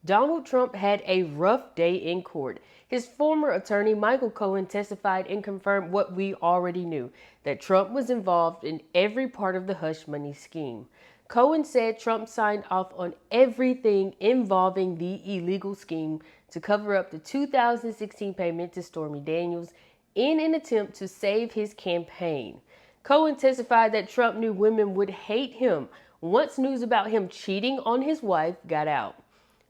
Donald Trump had a rough day in court. His former attorney, Michael Cohen, testified and confirmed what we already knew, that Trump was involved in every part of the hush money scheme. Cohen said Trump signed off on everything involving the illegal scheme to cover up the 2016 payment to Stormy Daniels in an attempt to save his campaign. Cohen testified that Trump knew women would hate him once news about him cheating on his wife got out.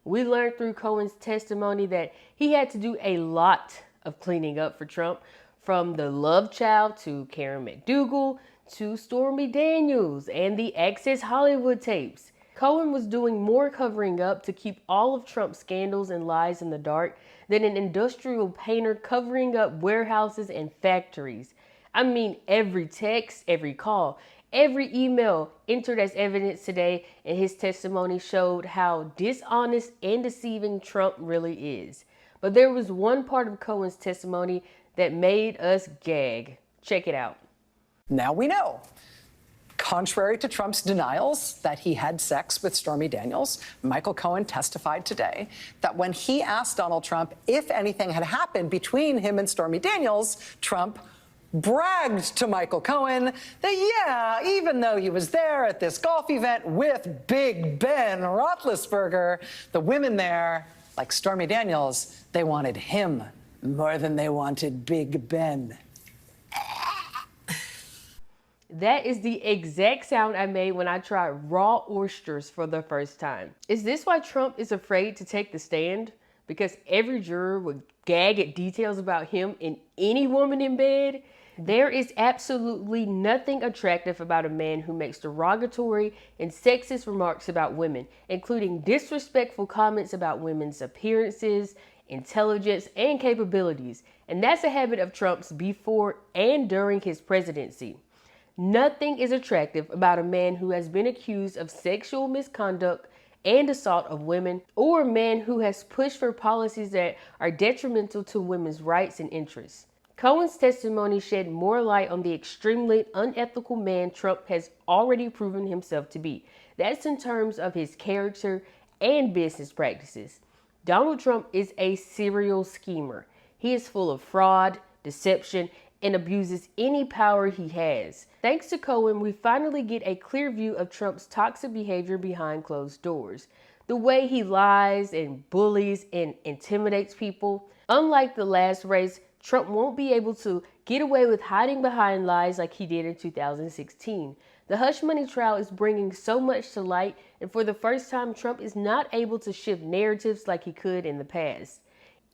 We learned through Cohen's testimony that he had to do a lot of cleaning up for Trump, from the love child to Karen McDougal to Stormy Daniels and the Access Hollywood tapes. Cohen was doing more covering up to keep all of Trump's scandals and lies in the dark than an industrial painter covering up warehouses and factories. I mean, every text, every call, every email entered as evidence today, and his testimony showed how dishonest and deceiving Trump really is. But there was one part of Cohen's testimony that made us gag. Check it out. Now we know. Contrary to Trump's denials that he had sex with Stormy Daniels, Michael Cohen testified today that when he asked Donald Trump if anything had happened between him and Stormy Daniels, Trump bragged to Michael Cohen that, yeah, even though he was there at this golf event with Big Ben Roethlisberger, the women there, like Stormy Daniels, they wanted him more than they wanted Big Ben. That is the exact sound I made when I tried raw oysters for the first time. Is this why Trump is afraid to take the stand? Because every juror would gag at details about him and any woman in bed? There is absolutely nothing attractive about a man who makes derogatory and sexist remarks about women, including disrespectful comments about women's appearances, intelligence, and capabilities. And that's a habit of Trump's before and during his presidency. Nothing is attractive about a man who has been accused of sexual misconduct and assault of women, or a man who has pushed for policies that are detrimental to women's rights and interests. Cohen's testimony shed more light on the extremely unethical man Trump has already proven himself to be. That's in terms of his character and business practices. Donald Trump is a serial schemer. He is full of fraud, deception, and abuses any power he has. Thanks to Cohen, we finally get a clear view of Trump's toxic behavior behind closed doors. The way he lies and bullies and intimidates people. Unlike the last race, Trump won't be able to get away with hiding behind lies like he did in 2016. The hush money trial is bringing so much to light, and for the first time, Trump is not able to shift narratives like he could in the past.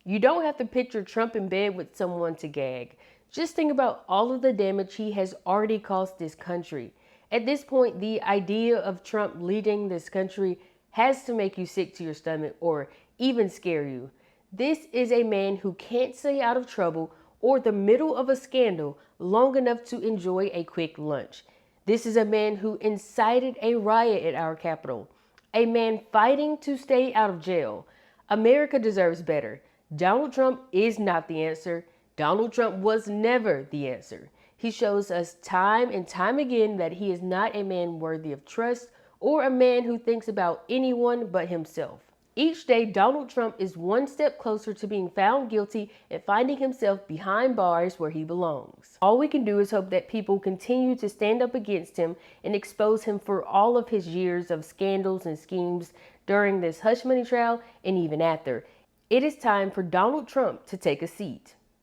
You don't have to picture Trump in bed with someone to gag. Just think about all of the damage he has already caused this country. At this point, the idea of Trump leading this country has to make you sick to your stomach or even scare you. This is a man who can't stay out of trouble or the middle of a scandal long enough to enjoy a quick lunch. This is a man who incited a riot at our Capitol. A man fighting to stay out of jail. America deserves better. Donald Trump is not the answer. Donald Trump was never the answer. He shows us time and time again that he is not a man worthy of trust or a man who thinks about anyone but himself. Each day, Donald Trump is one step closer to being found guilty and finding himself behind bars where he belongs. All we can do is hope that people continue to stand up against him and expose him for all of his years of scandals and schemes during this hush money trial and even after. It is time for Donald Trump to take a seat.